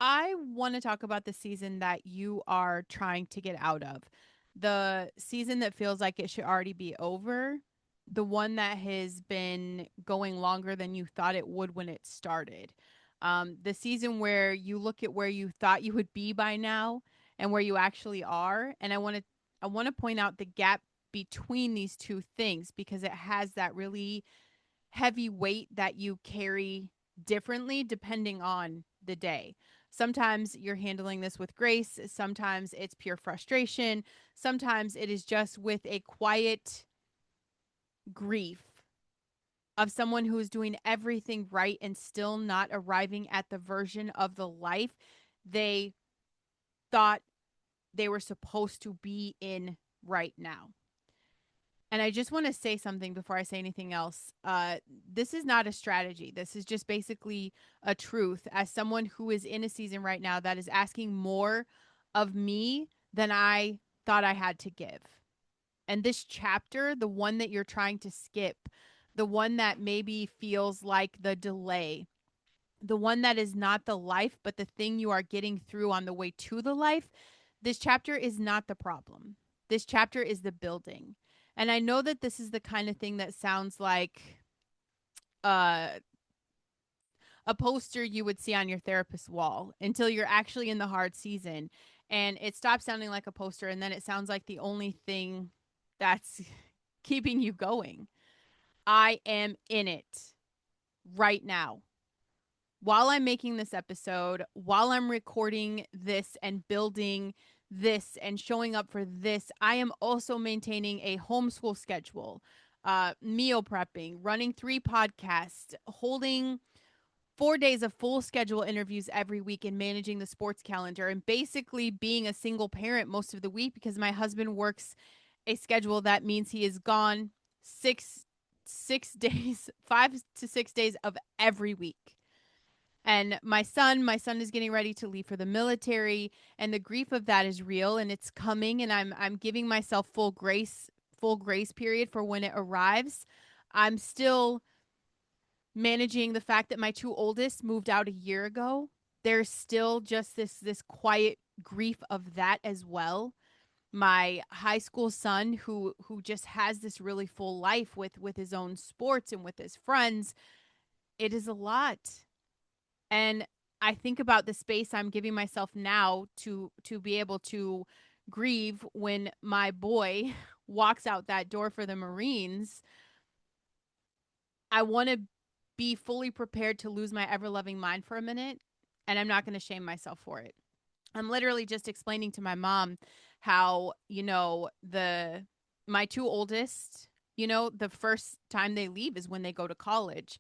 I want to talk about the season that you are trying to get out of. The season that feels like it should already be over. The one that has been going longer than you thought it would when it started. The season where you look at where you thought you would be by now and where you actually are. And I want to point out the gap between these two things because it has that really heavy weight that you carry differently depending on the day. Sometimes you're handling this with grace, sometimes it's pure frustration, sometimes it is just with a quiet grief of someone who is doing everything right and still not arriving at the version of the life they thought they were supposed to be in right now. And I just want to say something before I say anything else. This is not a strategy. This is just basically a truth. As someone who is in a season right now that is asking more of me than I thought I had to give. And this chapter, the one that you're trying to skip, the one that maybe feels like the delay, the one that is not the life, but the thing you are getting through on the way to the life, this chapter is not the problem. This chapter is the building. And I know that this is the kind of thing that sounds like uh, a poster you would see on your therapist's wall until you're actually in the hard season. And it stops sounding like a poster, and then it sounds like the only thing that's keeping you going. I am in it right now. While I'm making this episode, while I'm recording this and building this and showing up for this, I am also maintaining a homeschool schedule, meal prepping, running 3 podcasts, holding 4 days of full schedule interviews every week, and managing the sports calendar, and basically being a single parent most of the week because my husband works a schedule that means he is gone six days, 5 to 6 days of every week. And my son is getting ready to leave for the military, and the grief of that is real and it's coming, and I'm giving myself full grace period for when it arrives. I'm still managing the fact that my two oldest moved out a year ago. There's still just this quiet grief of that as well. My high school son who just has this really full life with his own sports and with his friends. It is a lot. And I think about the space I'm giving myself now to be able to grieve when my boy walks out that door for the Marines. I want to be fully prepared to lose my ever loving mind for a minute, and I'm not going to shame myself for it. I'm literally just explaining to my mom how, the my two oldest, the first time they leave is when they go to college.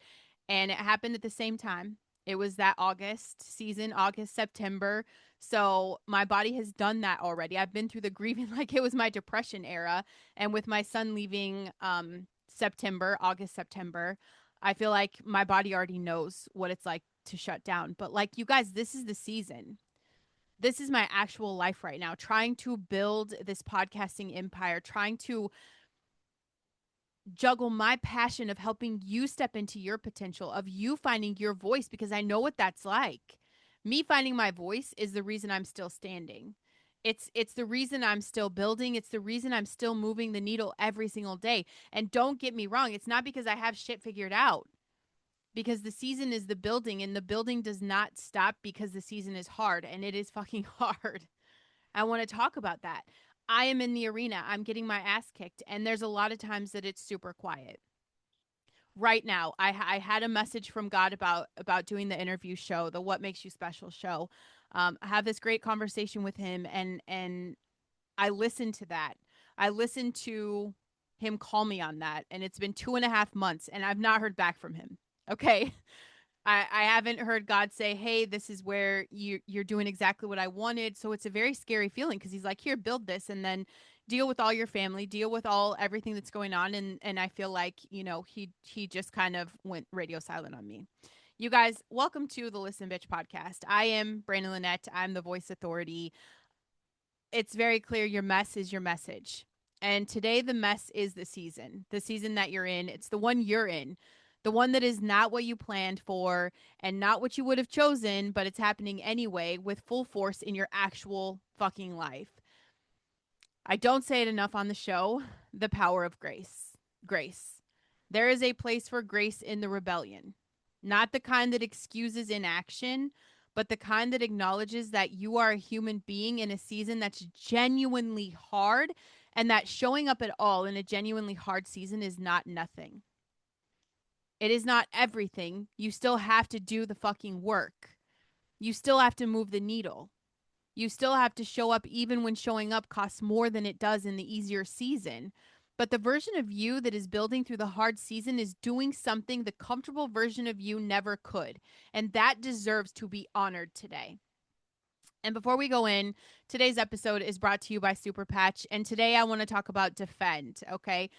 And it happened at the same time. It was that August season, August, September. So my body has done that already. I've been through the grieving like it was my depression era. And with my son leaving September, August, September, I feel like my body already knows what it's like to shut down. But like you guys, this is the season. This is my actual life right now, trying to build this podcasting empire, trying to juggle my passion of helping you step into your potential, of you finding your voice, because I know what that's like. Me finding my voice is the reason I'm still standing. It's the reason I'm still building. It's the reason I'm still moving the needle every single day. And don't get me wrong, it's not because I have shit figured out. Because the season is the building, and the building does not stop because the season is hard, and it is fucking hard. I want to talk about that. I am in the arena. I'm getting my ass kicked, and there's a lot of times that it's super quiet. Right now, I had a message from God about doing the interview show, the What Makes You Special show. I have this great conversation with him, and I listened to that. I listened to him call me on that, and it's been 2.5 months, and I've not heard back from him. Okay, I haven't heard God say, "Hey, this is where you're doing exactly what I wanted." So it's a very scary feeling because He's like, "Here, build this, and then deal with all your family, deal with everything that's going on." And I feel like he just kind of went radio silent on me. You guys, welcome to the Listen Bitch podcast. I am Brandon Lynette. I'm the voice authority. It's very clear your mess is your message. And today, the mess is the season that you're in. It's the one you're in. The one that is not what you planned for and not what you would have chosen, but it's happening anyway with full force in your actual fucking life. I don't say it enough on the show. The power of grace. Grace. There is a place for grace in the rebellion. Not the kind that excuses inaction, but the kind that acknowledges that you are a human being in a season that's genuinely hard, and that showing up at all in a genuinely hard season is not nothing. It is not everything. You still have to do the fucking work. You still have to move the needle. You still have to show up even when showing up costs more than it does in the easier season. But the version of you that is building through the hard season is doing something the comfortable version of you never could. And that deserves to be honored today. And before we go in, today's episode is brought to you by Super Patch. And today I want to talk about defend, okay?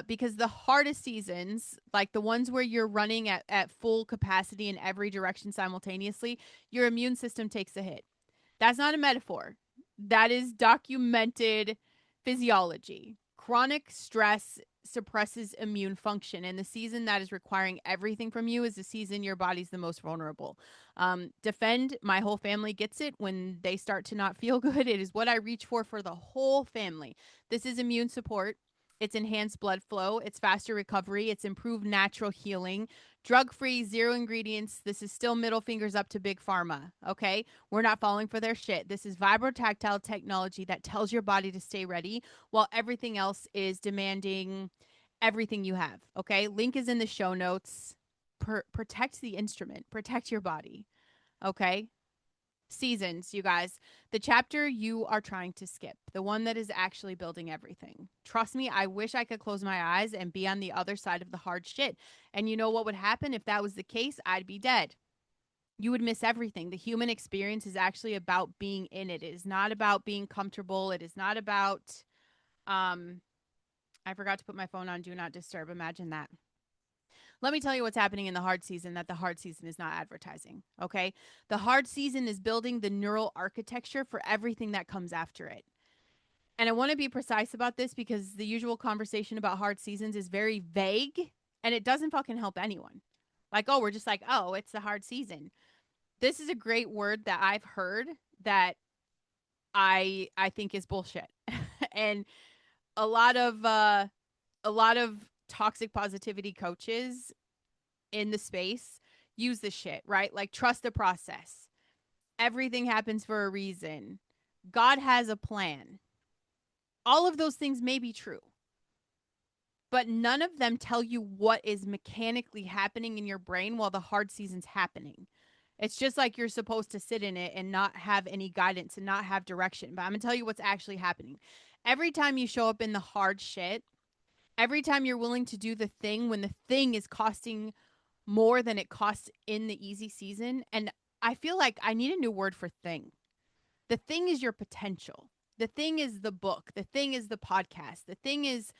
Because the hardest seasons, like the ones where you're running at full capacity in every direction simultaneously, your immune system takes a hit. That's not a metaphor. That is documented physiology. Chronic stress suppresses immune function, and the season that is requiring everything from you is the season your body's the most vulnerable. Defend, my whole family gets it when they start to not feel good. It is what I reach for the whole family. This is immune support. It's enhanced blood flow. It's faster recovery. It's improved natural healing. Drug free, zero ingredients. This is still middle fingers up to Big Pharma. Okay. We're not falling for their shit. This is vibrotactile technology that tells your body to stay ready while everything else is demanding everything you have. Okay. Link is in the show notes. Protect the instrument, protect your body. Okay. Seasons, you guys. The chapter you are trying to skip, the one that is actually building everything. Trust me, I wish I could close my eyes and be on the other side of the hard shit. And you know what would happen if that was the case? I'd be dead. You would miss everything. The human experience is actually about being in it. It is not about being comfortable. It is not about I forgot to put my phone on do not disturb. Imagine that. Let me tell you what's happening in the hard season that the hard season is not advertising. Okay. The hard season is building the neural architecture for everything that comes after it. And I want to be precise about this because the usual conversation about hard seasons is very vague and it doesn't fucking help anyone. Like, oh, we're just like, oh, it's the hard season. This is a great word that I've heard that I think is bullshit. And a lot of toxic positivity coaches in the space use this shit, right? Like trust the process. Everything happens for a reason. God has a plan. All of those things may be true, but none of them tell you what is mechanically happening in your brain while the hard season's happening. It's just like you're supposed to sit in it and not have any guidance and not have direction. But I'm going to tell you what's actually happening. Every time you show up in the hard shit, every time you're willing to do the thing when the thing is costing more than it costs in the easy season. And I feel like I need a new word for thing. The thing is your potential. The thing is the book. The thing is the podcast. The thing is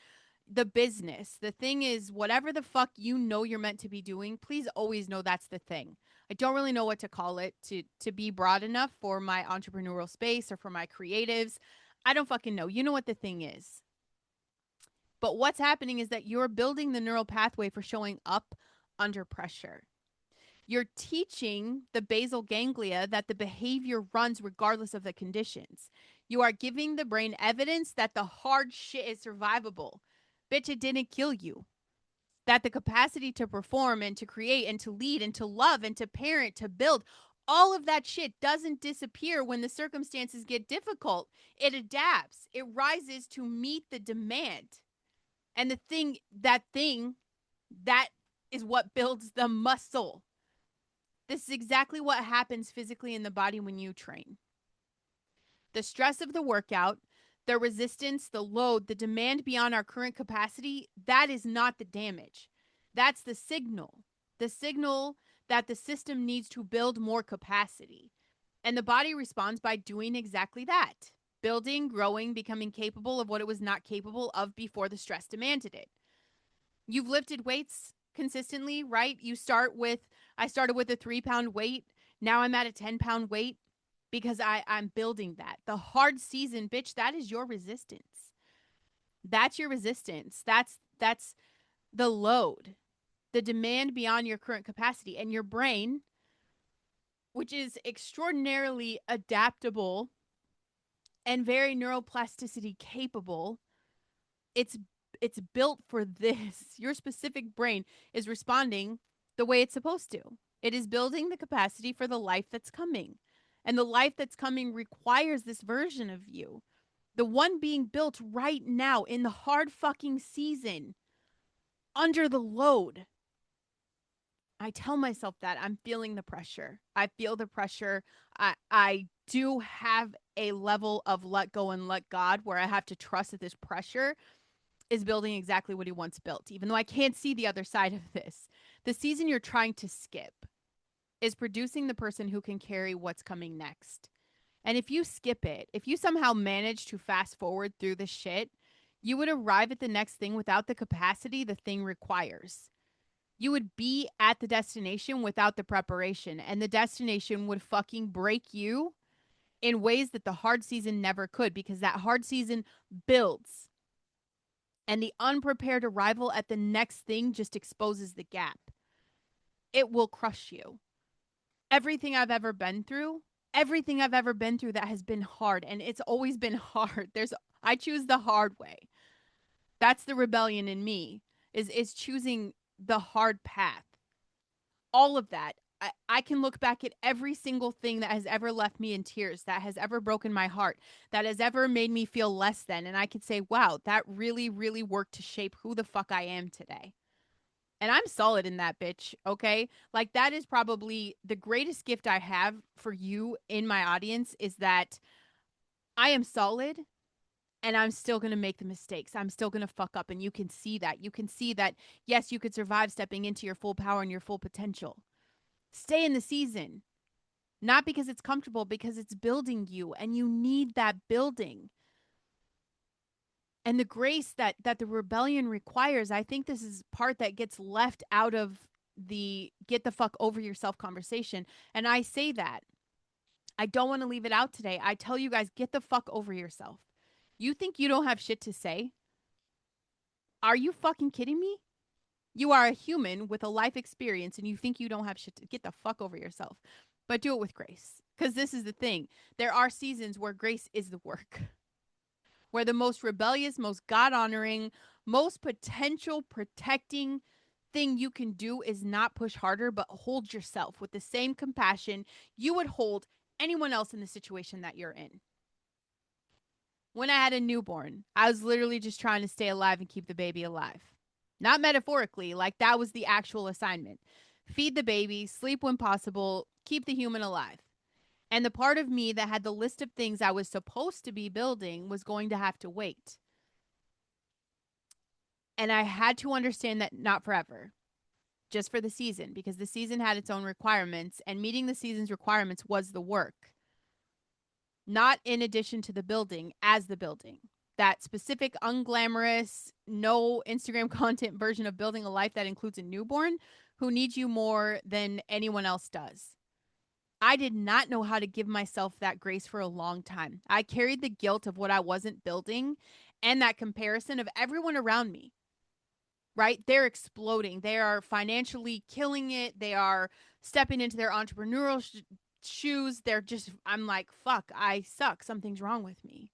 the business. The thing is whatever the fuck you know you're meant to be doing. Please always know that's the thing. I don't really know what to call it to be broad enough for my entrepreneurial space or for my creatives. I don't fucking know. You know what the thing is. But what's happening is that you're building the neural pathway for showing up under pressure. You're teaching the basal ganglia that the behavior runs regardless of the conditions. You are giving the brain evidence that the hard shit is survivable. Bitch, it didn't kill you. That the capacity to perform and to create and to lead and to love and to parent, to build, all of that shit doesn't disappear when the circumstances get difficult. It adapts, it rises to meet the demand. And that is what builds the muscle. This is exactly what happens physically in the body when you train. The stress of the workout, the resistance, the load, the demand beyond our current capacity, that is not the damage. That's the signal. The signal that the system needs to build more capacity. And the body responds by doing exactly that. Building, growing, becoming capable of what it was not capable of before the stress demanded it. You've lifted weights consistently, right? I started with a 3-pound weight. Now I'm at a 10-pound weight because I'm building that. The hard season, bitch, that is your resistance. That's your resistance. That's the load. the demand beyond your current capacity. And your brain, which is extraordinarily adaptable and very neuroplasticity capable, it's it's built for this. Your specific brain is responding the way it's supposed to. It is building the capacity for the life that's coming. And the life that's coming requires this version of you. The one being built right now in the hard fucking season under the load. I tell myself that I'm feeling the pressure. I feel the pressure. I do have a level of let go and let God where I have to trust that this pressure is building exactly what he wants built, even though I can't see the other side of this. The season you're trying to skip is producing the person who can carry what's coming next. And if you skip it, if you somehow manage to fast forward through the shit, you would arrive at the next thing without the capacity the thing requires. You would be at the destination without the preparation, and the destination would fucking break you in ways that the hard season never could, because that hard season builds. And the unprepared arrival at the next thing just exposes the gap. It will crush you. Everything I've ever been through that has been hard, and it's always been hard. I choose the hard way. That's the rebellion in me, is choosing the hard path. All of that. I can look back at every single thing that has ever left me in tears, that has ever broken my heart, that has ever made me feel less than. And I could say, wow, that really, really worked to shape who the fuck I am today. And I'm solid in that, bitch. Okay. Like, that is probably the greatest gift I have for you in my audience, is that I am solid and I'm still going to make the mistakes. I'm still going to fuck up. And you can see that. You can see that, yes, you could survive stepping into your full power and your full potential. Stay in the season, not because it's comfortable, because it's building you, and you need that building. And the grace that the rebellion requires, I think this is part that gets left out of the get the fuck over yourself conversation. And I say that. I don't want to leave it out today. I tell you guys, get the fuck over yourself. You think you don't have shit to say? Are you fucking kidding me? You are a human with a life experience, and you think you don't have shit to get the fuck over yourself. But do it with grace. Because this is the thing. There are seasons where grace is the work, where the most rebellious, most God honoring, most potential protecting thing you can do is not push harder, but hold yourself with the same compassion you would hold anyone else in the situation that you're in. When I had a newborn, I was literally just trying to stay alive and keep the baby alive. Not metaphorically, like that was the actual assignment. Feed the baby, sleep when possible, keep the human alive. And the part of me that had the list of things I was supposed to be building was going to have to wait. And I had to understand that not forever, just for the season, because the season had its own requirements, and meeting the season's requirements was the work. Not in addition to the building, as the building. That specific, unglamorous, no Instagram content version of building a life that includes a newborn who needs you more than anyone else does. I did not know how to give myself that grace for a long time. I carried the guilt of what I wasn't building and that comparison of everyone around me, right? They're exploding. They are financially killing it. They are stepping into their entrepreneurial shoes. They're just, I'm like, fuck, I suck. Something's wrong with me.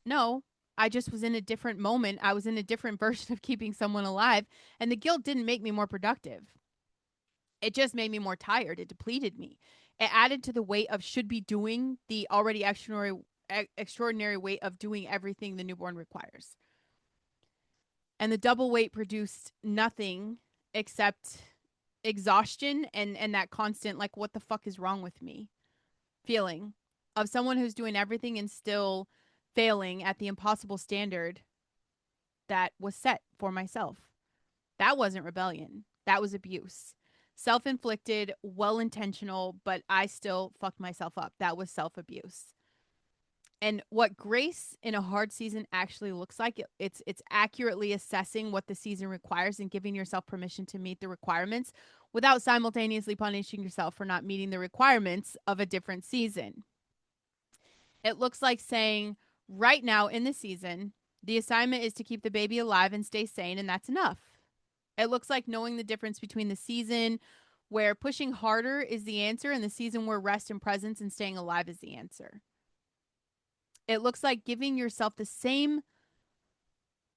No, I just was in a different moment. I was in a different version of keeping someone alive. And the guilt didn't make me more productive. It just made me more tired. It depleted me. It added to the weight of should be doing the already extraordinary weight of doing everything the newborn requires. And the double weight produced nothing except exhaustion and that constant, like, what the fuck is wrong with me feeling of someone who's doing everything and still failing at the impossible standard that was set for myself. That wasn't rebellion. That was abuse. Self-inflicted, well-intentional, but I still fucked myself up. That was self-abuse. And what grace in a hard season actually looks like, it's accurately assessing what the season requires and giving yourself permission to meet the requirements without simultaneously punishing yourself for not meeting the requirements of a different season. It looks like saying, right now in the season, The assignment is to keep the baby alive and stay sane, and that's enough. It looks like knowing the difference between the season where pushing harder is the answer and the season where rest and presence and staying alive is the answer. It looks like giving yourself the same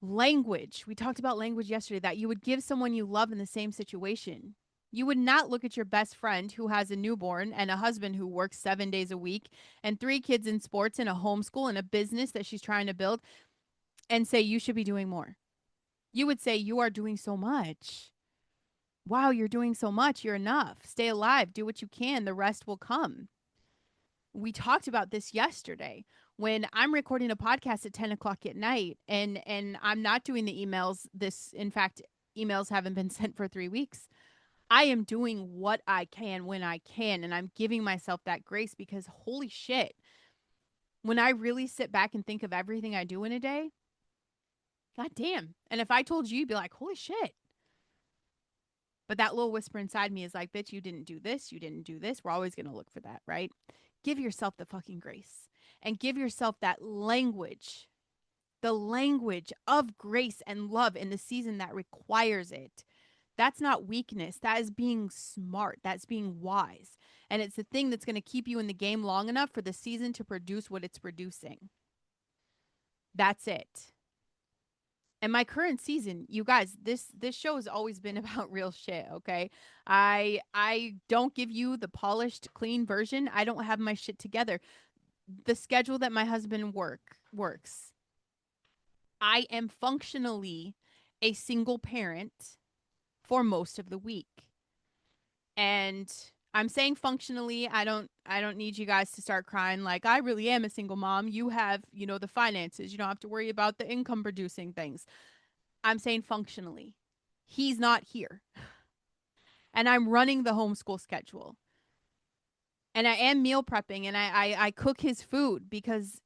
language. We talked about language yesterday that you would give someone you love in the same situation. You would not look at your best friend who has a newborn and a husband who works 7 days a week and 3 kids in sports and a homeschool and a business that she's trying to build and say, you should be doing more. You would say, you are doing so much. Wow, you're doing so much. You're enough. Stay alive. Do what you can. The rest will come. We talked about this yesterday when I'm recording a podcast at 10 o'clock at night and I'm not doing the emails. In fact, emails haven't been sent for 3 weeks. I am doing what I can when I can. And I'm giving myself that grace because holy shit, when I really sit back and think of everything I do in a day, god damn. And if I told you, you'd be like, holy shit. But that little whisper inside me is like, bitch, you didn't do this. You didn't do this. We're always going to look for that, right? Give yourself the fucking grace and give yourself that language, the language of grace and love in the season that requires it. That's not weakness. That is being smart. That's being wise. And it's the thing that's going to keep you in the game long enough for the season to produce what it's producing. That's it. And my current season, you guys, this show has always been about real shit, okay? I don't give you the polished clean version. I don't have my shit together. The schedule that my husband works. I am functionally a single parent for most of the week. And I'm saying functionally, I don't need you guys to start crying like I really am a single mom. You have, the finances. You don't have to worry about the income producing things. I'm saying functionally. He's not here. And I'm running the homeschool schedule. And I am meal prepping and I cook his food because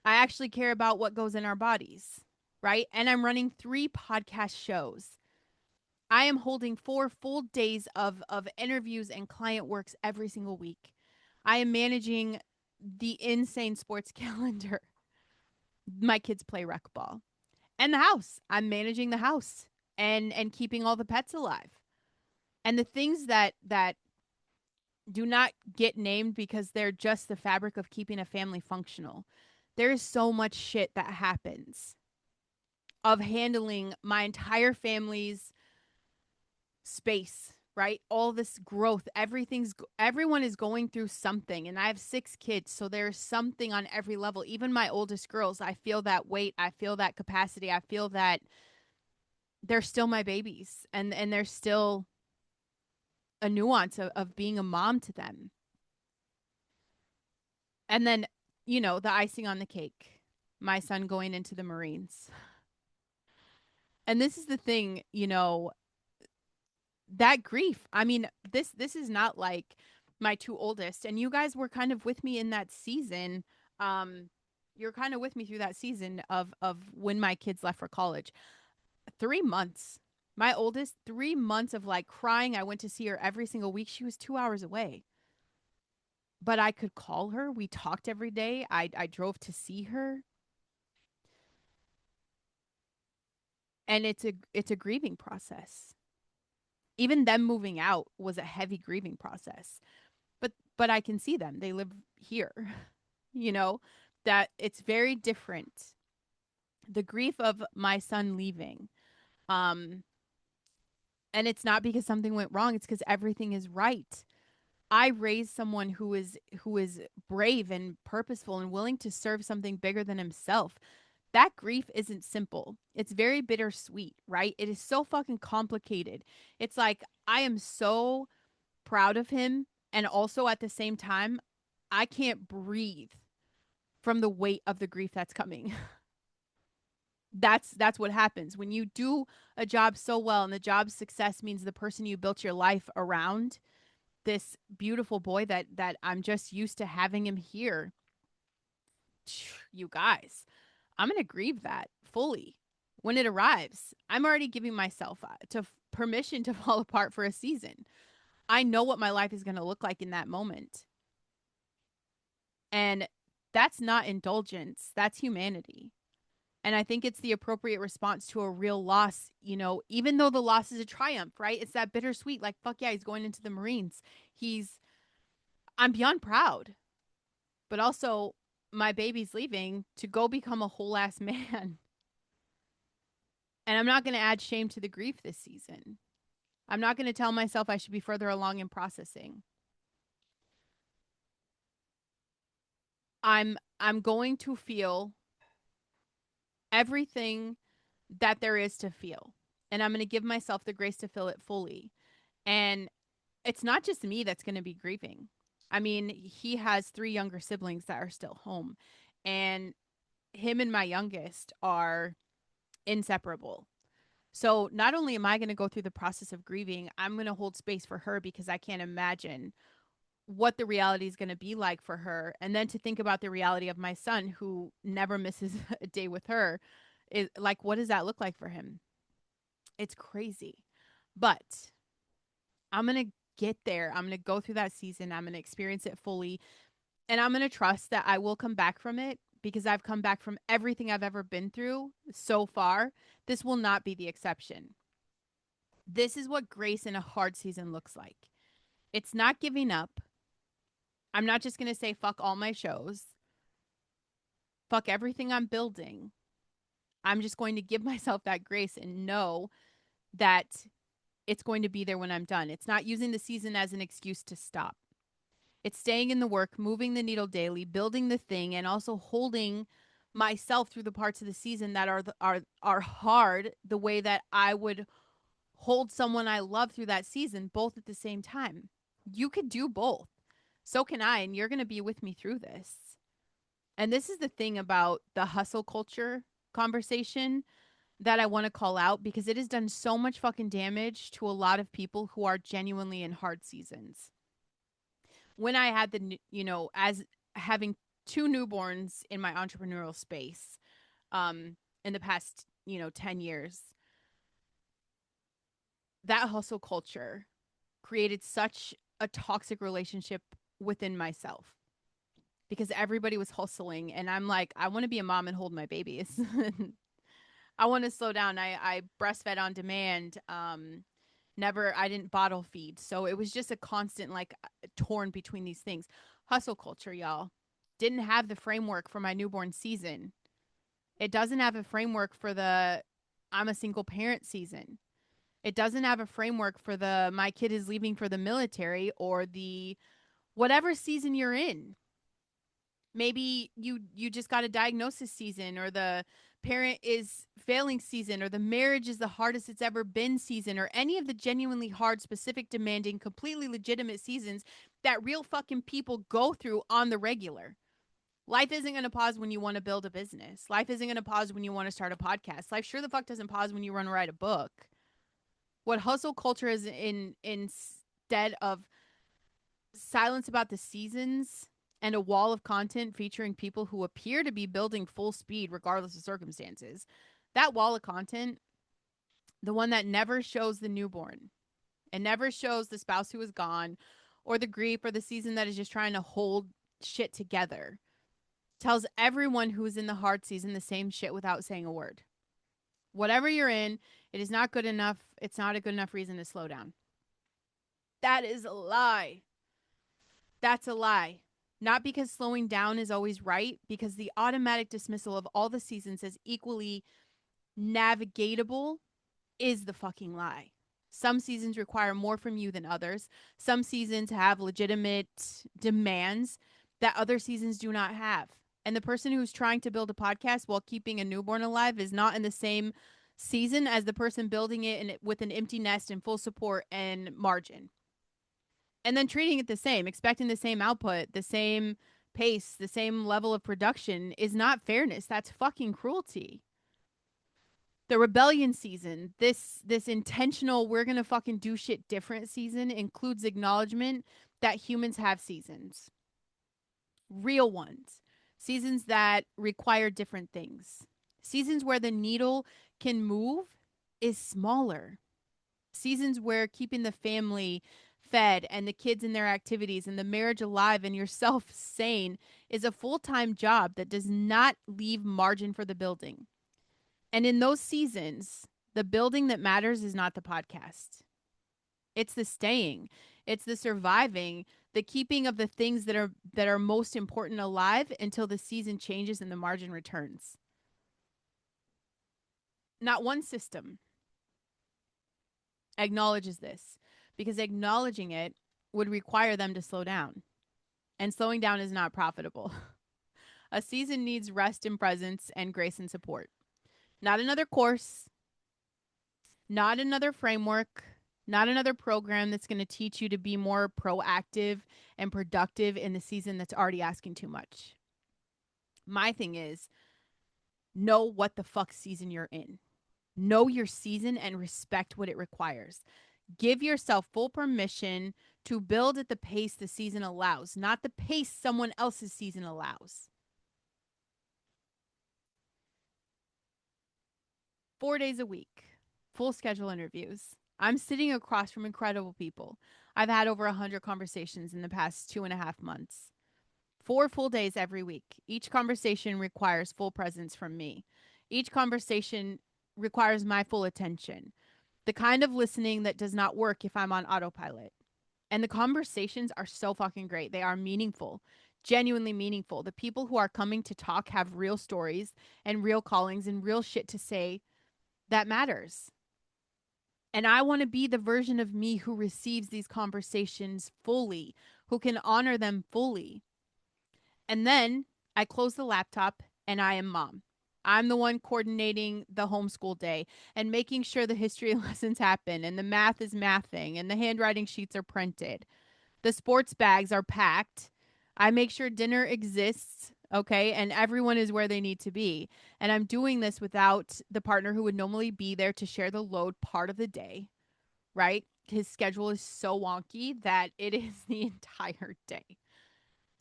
I actually care about what goes in our bodies. Right. And I'm running 3 podcast shows. I am holding 4 full days of interviews and client works every single week. I am managing the insane sports calendar. My kids play rec ball. And the house. I'm managing the house and keeping all the pets alive. And the things that do not get named because they're just the fabric of keeping a family functional. There is so much shit that happens of handling my entire family's space, right? All this growth, everyone is going through something and I have 6 kids, so there's something on every level. Even my oldest girls, I feel that weight, I feel that capacity, I feel that they're still my babies and there's still a nuance of being a mom to them. And then, the icing on the cake, my son going into the Marines. And this is the thing, that grief. I mean, this is not like my 2 oldest, and you guys were kind of with me in that season. You're kind of with me through that season of when my kids left for college. 3 months. My oldest, 3 months of like crying. I went to see her every single week. She was 2 hours away. But I could call her. We talked every day. I drove to see her. And it's a grieving process. Even them moving out was a heavy grieving process. But I can see them. They live here. You know, that it's very different. The grief of my son leaving. Um and it's not because something went wrong, it's because everything is right. I raised someone who is brave and purposeful and willing to serve something bigger than himself. That grief isn't simple. It's very bittersweet, right? It is so fucking complicated. It's like I am so proud of him and also at the same time I can't breathe from the weight of the grief that's coming. That's what happens when you do a job so well and the job's success means the person you built your life around, this beautiful boy that I'm just used to having him here. You guys, I'm going to grieve that fully when it arrives. I'm already giving myself to permission to fall apart for a season. I know what my life is going to look like in that moment. And that's not indulgence, that's humanity. And I think it's the appropriate response to a real loss, you know, even though the loss is a triumph, right? It's that bittersweet, like, fuck yeah, he's going into the Marines. He's, I'm beyond proud, but also my baby's leaving to go become a whole ass man. And I'm not going to add shame to the grief this season. I'm not going to tell myself I should be further along in processing. I'm going to feel everything that there is to feel. And I'm going to give myself the grace to feel it fully. And it's not just me that's going to be grieving. I mean, he has 3 younger siblings that are still home. And him and my youngest are inseparable. So not only am I going to go through the process of grieving, I'm going to hold space for her because I can't imagine what the reality is going to be like for her. And then to think about the reality of my son who never misses a day with her is like, what does that look like for him? It's crazy. But I'm going to get there. I'm going to go through that season. I'm going to experience it fully. And I'm going to trust that I will come back from it because I've come back from everything I've ever been through so far. This will not be the exception. This is what grace in a hard season looks like. It's not giving up. I'm not just going to say, fuck all my shows, fuck everything I'm building. I'm just going to give myself that grace and know that it's going to be there when I'm done. It's not using the season as an excuse to stop. It's staying in the work, moving the needle daily, building the thing, and also holding myself through the parts of the season that are hard the way that I would hold someone I love through that season, both at the same time. You could do both. So can I, and you're going to be with me through this. And this is the thing about the hustle culture conversation that I want to call out because it has done so much fucking damage to a lot of people who are genuinely in hard seasons. When I had as having 2 newborns in my entrepreneurial space, in the past, 10 years, that hustle culture created such a toxic relationship within myself because everybody was hustling and I'm like, I want to be a mom and hold my babies. I want to slow down. I breastfed on demand. Never, I didn't bottle feed. So it was just a constant like torn between these things. Hustle culture, y'all. Didn't have the framework for my newborn season. It doesn't have a framework for the I'm a single parent season. It doesn't have a framework for the my kid is leaving for the military or the whatever season you're in. Maybe you just got a diagnosis season or the parent is failing season or the marriage is the hardest it's ever been season or any of the genuinely hard, specific, demanding, completely legitimate seasons that real fucking people go through on the regular. Life isn't going to pause when you want to build a business. Life isn't going to pause when you want to start a podcast. Life sure the fuck doesn't pause when you want to write a book. What hustle culture is instead of silence about the seasons and a wall of content featuring people who appear to be building full speed regardless of circumstances. That wall of content, the one that never shows the newborn and never shows the spouse who is gone or the grief or the season that is just trying to hold shit together, tells everyone who's in the hard season the same shit without saying a word. Whatever you're in, it is not good enough. It's not a good enough reason to slow down. That is a lie. That's a lie. Not because slowing down is always right, because the automatic dismissal of all the seasons as equally navigatable is the fucking lie. Some seasons require more from you than others. Some seasons have legitimate demands that other seasons do not have. And the person who's trying to build a podcast while keeping a newborn alive is not in the same season as the person building it with an empty nest and full support and margin. And then treating it the same, expecting the same output, the same pace, the same level of production is not fairness. That's fucking cruelty. The rebellion season, this intentional we're going to fucking do shit different season includes acknowledgement that humans have seasons. Real ones. Seasons that require different things. Seasons where the needle can move is smaller. Seasons where keeping the family fed and the kids in their activities and the marriage alive and yourself sane is a full-time job that does not leave margin for the building. And in those seasons, the building that matters is not the podcast. It's the staying. It's the surviving, the keeping of the things that are most important alive until the season changes and the margin returns. Not one system acknowledges this because acknowledging it would require them to slow down. And slowing down is not profitable. A season needs rest and presence and grace and support. Not another course, not another framework, not another program that's going to teach you to be more proactive and productive in the season that's already asking too much. My thing is, know what the fuck season you're in. Know your season and respect what it requires. Give yourself full permission to build at the pace the season allows, not the pace someone else's season allows. 4 days a week, full schedule interviews. I'm sitting across from incredible people. I've had over 100 conversations in the past 2.5 months. 4 full days every week. Each conversation requires full presence from me. Each conversation requires my full attention. The kind of listening that does not work if I'm on autopilot. And the conversations are so fucking great. They are meaningful, genuinely meaningful. The people who are coming to talk have real stories and real callings and real shit to say that matters. And I want to be the version of me who receives these conversations fully, who can honor them fully. And then I close the laptop and I am mom. I'm the one coordinating the homeschool day and making sure the history lessons happen and the math is mathing and the handwriting sheets are printed. The sports bags are packed. I make sure dinner exists, okay, and everyone is where they need to be. And I'm doing this without the partner who would normally be there to share the load part of the day, right? His schedule is so wonky that it is the entire day.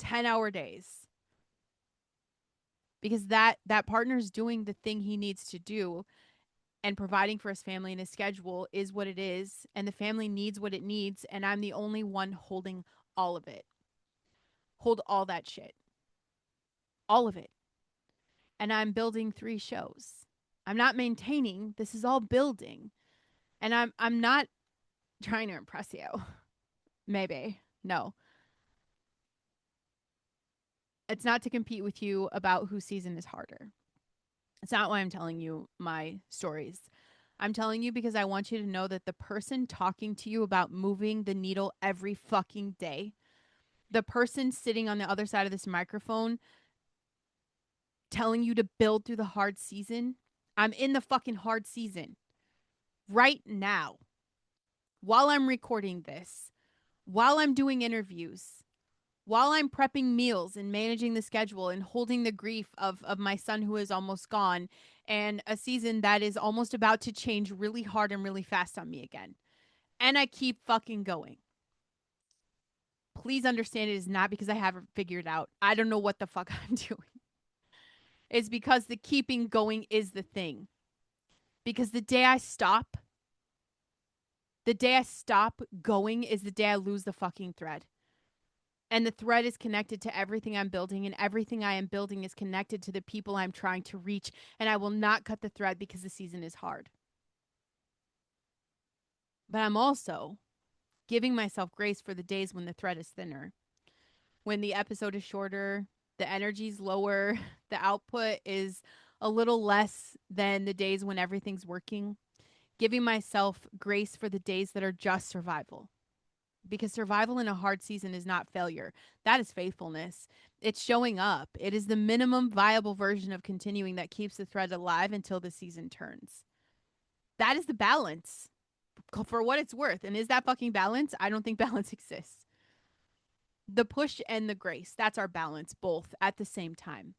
10-hour days. Because that partner's doing the thing he needs to do and providing for his family and his schedule is what it is, and the family needs what it needs, and I'm the only one holding all of it. Hold all that shit. All of it. And I'm building 3 shows. I'm not maintaining. This is all building. And I'm not trying to impress you. Maybe. No. It's not to compete with you about whose season is harder. It's not why I'm telling you my stories. I'm telling you because I want you to know that the person talking to you about moving the needle every fucking day, the person sitting on the other side of this microphone telling you to build through the hard season, I'm in the fucking hard season right now. While I'm recording this, while I'm doing interviews, while I'm prepping meals and managing the schedule and holding the grief of my son who is almost gone and a season that is almost about to change really hard and really fast on me again. And I keep fucking going. Please understand it is not because I haven't figured out. I don't know what the fuck I'm doing. It's because the keeping going is the thing. Because the day I stop going is the day I lose the fucking thread. And the thread is connected to everything I'm building, and everything I am building is connected to the people I'm trying to reach. And I will not cut the thread because the season is hard. But I'm also giving myself grace for the days when the thread is thinner, when the episode is shorter, the energy's lower, the output is a little less than the days when everything's working. Giving myself grace for the days that are just survival. Because survival in a hard season is not failure. That is faithfulness. It's showing up. It is the minimum viable version of continuing that keeps the thread alive until the season turns. That is the balance for what it's worth. And is that fucking balance? I don't think balance exists. The push and the grace, that's our balance, both at the same time.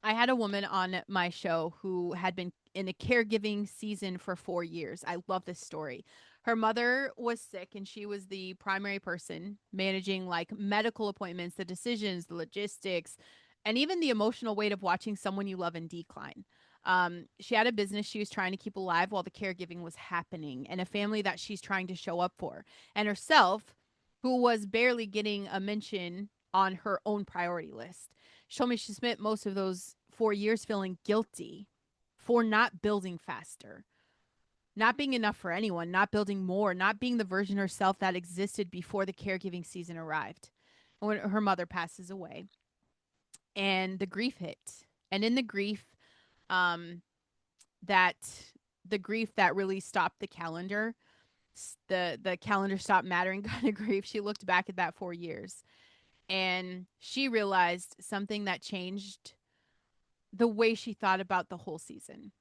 I had a woman on my show who had been in a caregiving season for 4 years. I love this story. Her mother was sick and she was the primary person managing like medical appointments, the decisions, the logistics, and even the emotional weight of watching someone you love in decline. She had a business she was trying to keep alive while the caregiving was happening, and a family that she's trying to show up for, and herself, who was barely getting a mention on her own priority list. She told me she spent most of those 4 years feeling guilty for not building faster, not being enough for anyone, not building more, not being the version of herself that existed before the caregiving season arrived. When her mother passes away and the grief hit. And in the grief, um, that the grief that really stopped the calendar, the calendar stopped mattering kind of grief. She looked back at that 4 years and she realized something that changed the way she thought about the whole season.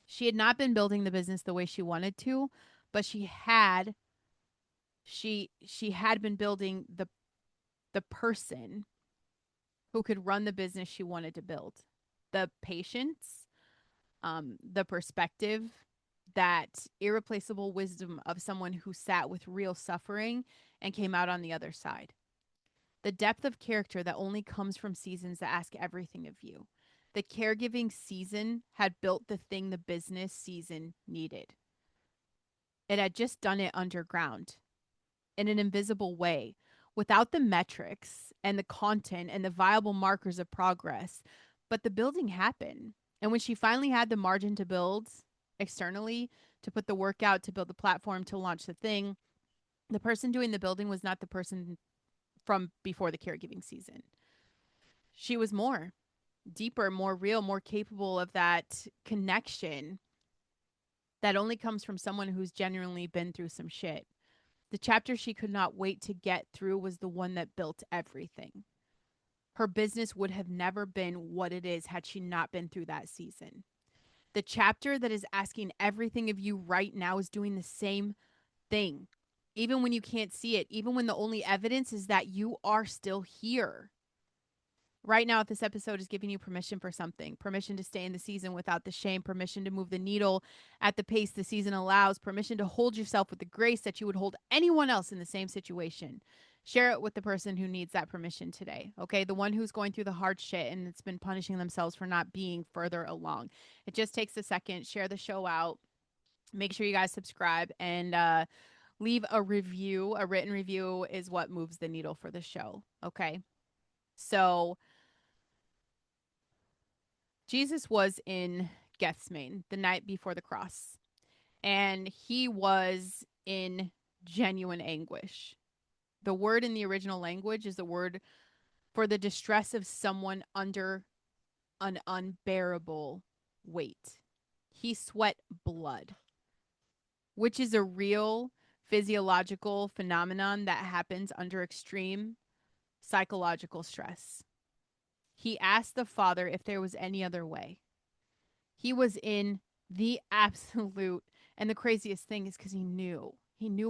She had not been building the business the way she wanted to, but she had been building the person who could run the business she wanted to build. The patience, the perspective, that irreplaceable wisdom of someone who sat with real suffering and came out on the other side. The depth of character that only comes from seasons that ask everything of you. The caregiving season had built the thing the business season needed. It had just done it underground in an invisible way without the metrics and the content and the viable markers of progress. But the building happened. And when she finally had the margin to build externally, to put the work out, to build the platform, to launch the thing, the person doing the building was not the person from before the caregiving season. She was more deeper, more real, more capable of that connection that only comes from someone who's genuinely been through some shit. The chapter she could not wait to get through was the one that built everything. Her business would have never been what it is had she not been through that season. The chapter that is asking everything of you right now is doing the same thing. Even when you can't see it, even when the only evidence is that you are still here. Right now, if this episode is giving you permission for something, permission to stay in the season without the shame, permission to move the needle at the pace the season allows, permission to hold yourself with the grace that you would hold anyone else in the same situation. Share it with the person who needs that permission today. Okay. The one who's going through the hard shit and it's been punishing themselves for not being further along. It just takes a second. Share the show out. Make sure you guys subscribe and leave a review. A written review is what moves the needle for the show. Okay. So, Jesus was in Gethsemane the night before the cross, and he was in genuine anguish. The word in the original language is the word for the distress of someone under an unbearable weight. He sweat blood, which is a real physiological phenomenon that happens under extreme psychological stress. He asked the Father if there was any other way. He was in the absolute, and the craziest thing is because he knew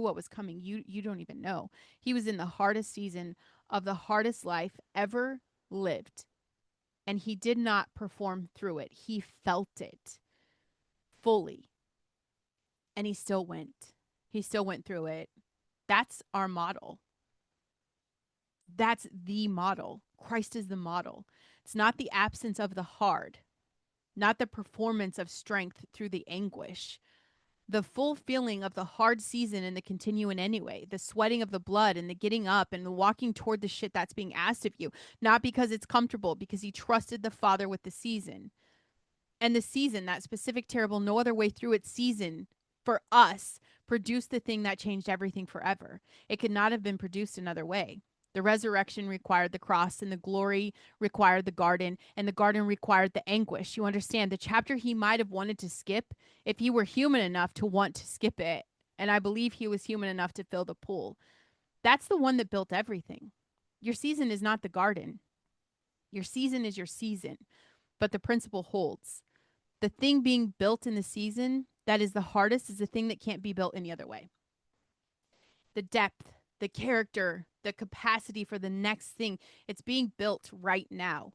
what was coming. You don't even know. He was in the hardest season of the hardest life ever lived, and he did not perform through it. He felt it fully, and he still went through it. That's our model. That's the model. Christ is the model. It's not the absence of the hard, not the performance of strength through the anguish. The full feeling of the hard season and the continuing anyway, the sweating of the blood and the getting up and the walking toward the shit that's being asked of you, not because it's comfortable, because he trusted the Father with the season. And the season, that specific, terrible, no other way through it season for us, produced the thing that changed everything forever. It could not have been produced another way. The resurrection required the cross, and the glory required the garden, and the garden required the anguish. You understand? The chapter he might have wanted to skip if he were human enough to want to skip it. And I believe he was human enough to fill the pool. That's the one that built everything. Your season is not the garden. Your season is your season, but the principle holds. The thing being built in the season that is the hardest is the thing that can't be built any other way. The depth, the character, the capacity for the next thing, it's being built right now.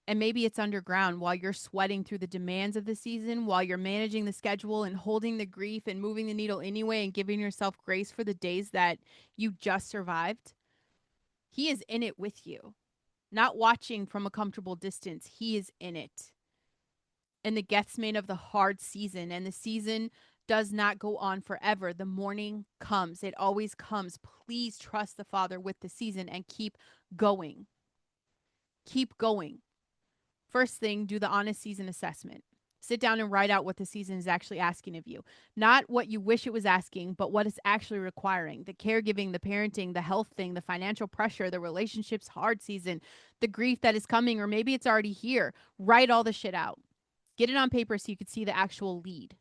And maybe it's underground while you're sweating through the demands of the season, while you're managing the schedule and holding the grief and moving the needle anyway and giving yourself grace for the days that you just survived. He is in it with you, not watching from a comfortable distance. He is in it. In the Gethsemane of the hard season, and the season does not go on forever. The morning comes. It always comes. Please trust the Father with the season and keep going. Keep going. First thing, do the honest season assessment. Sit down and write out what the season is actually asking of you. Not what you wish it was asking, but what it's actually requiring. The caregiving, the parenting, the health thing, the financial pressure, the relationships hard season, the grief that is coming, or maybe it's already here. Write all the shit out. Get it on paper so you could see the actual lead.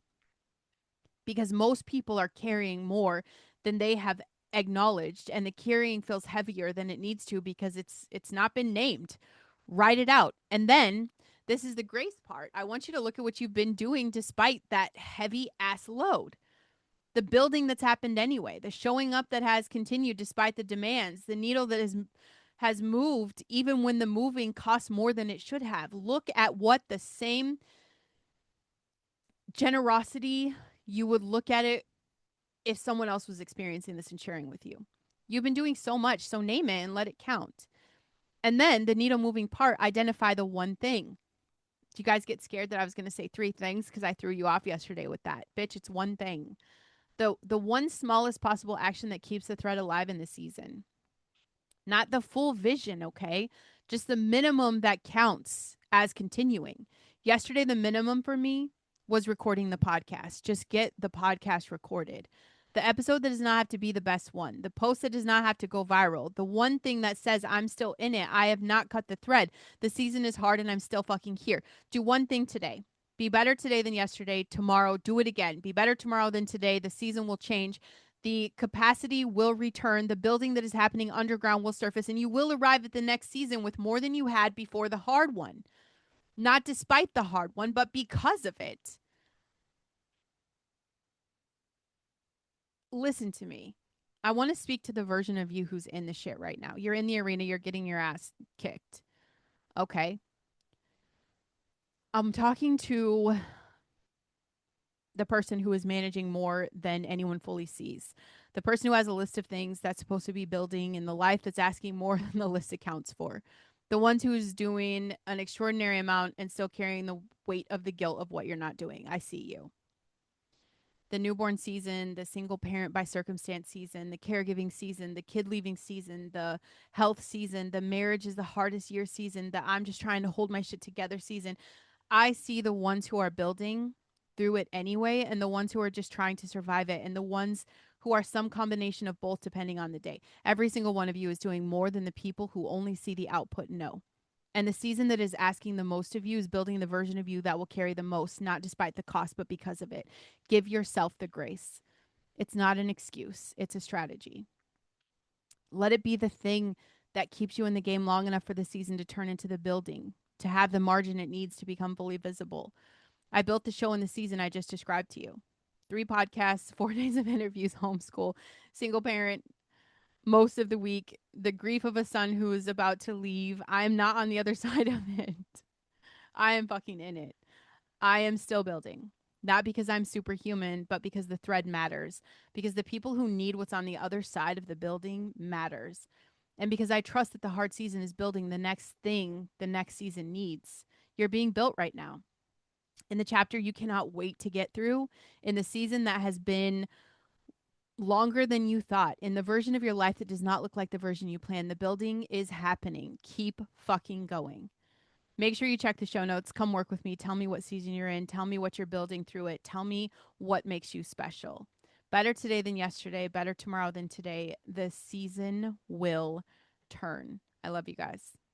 Because most people are carrying more than they have acknowledged, and the carrying feels heavier than it needs to because it's not been named. Write it out. And then this is the grace part. I want you to look at what you've been doing despite that heavy ass load. The building that's happened anyway, the showing up that has continued despite the demands, the needle that has moved even when the moving costs more than it should have. Look at what the same generosity you would look at it if someone else was experiencing this and sharing with you. You've been doing so much, so name it and let it count. And then the needle moving part, identify the one thing. Do you guys get scared that I was going to say three things because I threw you off yesterday with that? Bitch, it's one thing. The one smallest possible action that keeps the thread alive in the season. Not the full vision, okay? Just the minimum that counts as continuing. Yesterday, the minimum for me was recording the podcast. Just get the podcast recorded. The episode that does not have to be the best one. The post that does not have to go viral. The one thing that says I'm still in it. I have not cut the thread. The season is hard and I'm still fucking here. Do one thing today. Be better today than yesterday. Tomorrow, do it again. Be better tomorrow than today. The season will change. The capacity will return. The building that is happening underground will surface, and you will arrive at the next season with more than you had before the hard one. Not despite the hard one, but because of it. Listen to me. I want to speak to the version of you who's in the shit right now. You're in the arena, you're getting your ass kicked. Okay. I'm talking to the person who is managing more than anyone fully sees. The person who has a list of things that's supposed to be building in the life that's asking more than the list accounts for. The ones who's doing an extraordinary amount and still carrying the weight of the guilt of what you're not doing. I see you. The newborn season, the single parent by circumstance season, the caregiving season, the kid leaving season, the health season, the marriage is the hardest year season, the I'm just trying to hold my shit together season. I see the ones who are building through it anyway, and the ones who are just trying to survive it, and the ones who are some combination of both depending on the day. Every single one of you is doing more than the people who only see the output know. And the season that is asking the most of you is building the version of you that will carry the most, not despite the cost, but because of it. Give yourself the grace. It's not an excuse, it's a strategy. Let it be the thing that keeps you in the game long enough for the season to turn into the building, to have the margin it needs to become fully visible. I built the show in the season I just described to you. 3 podcasts, 4 days of interviews, homeschool, single parent, most of the week, the grief of a son who is about to leave. I'm not on the other side of it. I am fucking in it. I am still building. Not because I'm superhuman, but because the thread matters. Because the people who need what's on the other side of the building matters. And because I trust that the hard season is building the next thing the next season needs. You're being built right now. In the chapter you cannot wait to get through, in the season that has been longer than you thought, in the version of your life that does not look like the version you planned, the building is happening. Keep fucking going. Make sure you check the show notes. Come work with me. Tell me what season you're in. Tell me what you're building through it. Tell me what makes you special. Better today than yesterday. Better tomorrow than today. The season will turn. I love you guys.